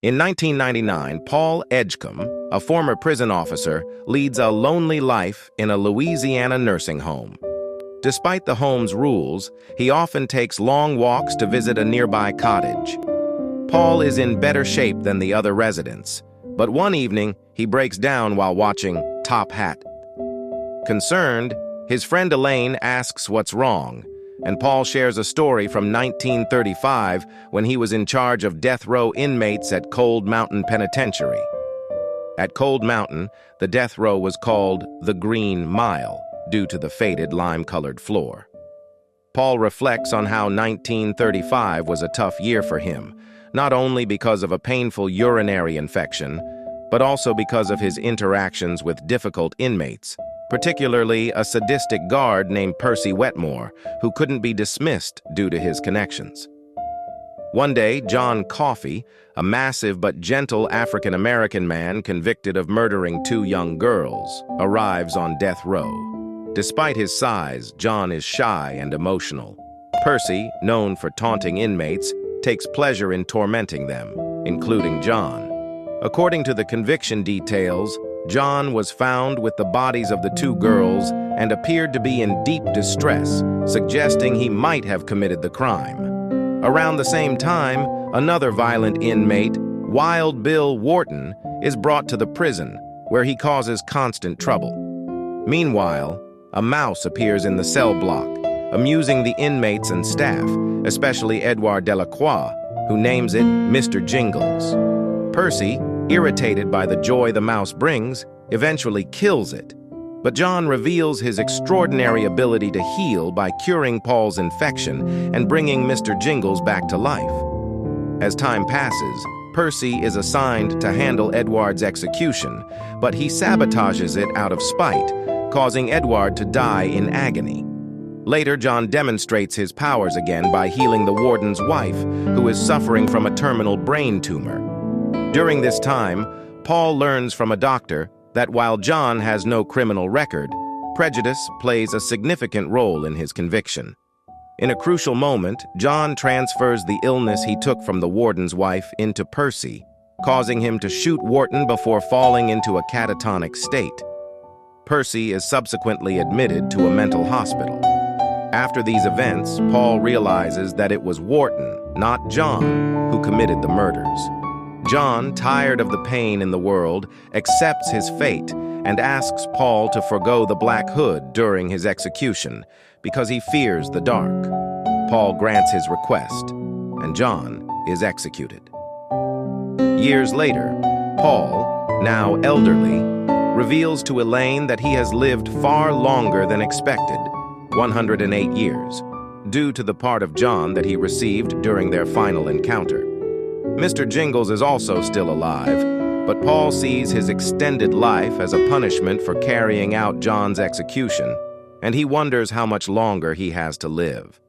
In 1999, Paul Edgecomb, a former prison officer, leads a lonely life in a Louisiana nursing home. Despite the home's rules, he often takes long walks to visit a nearby cottage. Paul is in better shape than the other residents, but one evening he breaks down while watching Top Hat. Concerned, his friend Elaine asks what's wrong, and Paul shares a story from 1935 when he was in charge of death row inmates at Cold Mountain Penitentiary. At Cold Mountain, the death row was called the Green Mile due to the faded lime-colored floor. Paul reflects on how 1935 was a tough year for him, not only because of a painful urinary infection, but also because of his interactions with difficult inmates, particularly a sadistic guard named Percy Wetmore, who couldn't be dismissed due to his connections. One day, John Coffey, a massive but gentle African-American man convicted of murdering 2 young girls, arrives on death row. Despite his size, John is shy and emotional. Percy, known for taunting inmates, takes pleasure in tormenting them, including John. According to the conviction details, John was found with the bodies of the 2 girls and appeared to be in deep distress, suggesting he might have committed the crime. Around the same time, another violent inmate, Wild Bill Wharton, is brought to the prison, where he causes constant trouble. Meanwhile, a mouse appears in the cell block, amusing the inmates and staff, especially Edouard Delacroix, who names it Mr. Jingles. Percy, irritated by the joy the mouse brings, eventually kills it. But John reveals his extraordinary ability to heal by curing Paul's infection and bringing Mr. Jingles back to life. As time passes, Percy is assigned to handle Edouard's execution, but he sabotages it out of spite, causing Edouard to die in agony. Later, John demonstrates his powers again by healing the warden's wife, who is suffering from a terminal brain tumor. During this time, Paul learns from a doctor that while John has no criminal record, prejudice plays a significant role in his conviction. In a crucial moment, John transfers the illness he took from the warden's wife into Percy, causing him to shoot Wharton before falling into a catatonic state. Percy is subsequently admitted to a mental hospital. After these events, Paul realizes that it was Wharton, not John, who committed the murders. John, tired of the pain in the world, accepts his fate and asks Paul to forgo the Black Hood during his execution because he fears the dark. Paul grants his request, and John is executed. Years later, Paul, now elderly, reveals to Elaine that he has lived far longer than expected, 108 years, due to the part of John that he received during their final encounter. Mr. Jingles is also still alive, but Paul sees his extended life as a punishment for carrying out John's execution, and he wonders how much longer he has to live.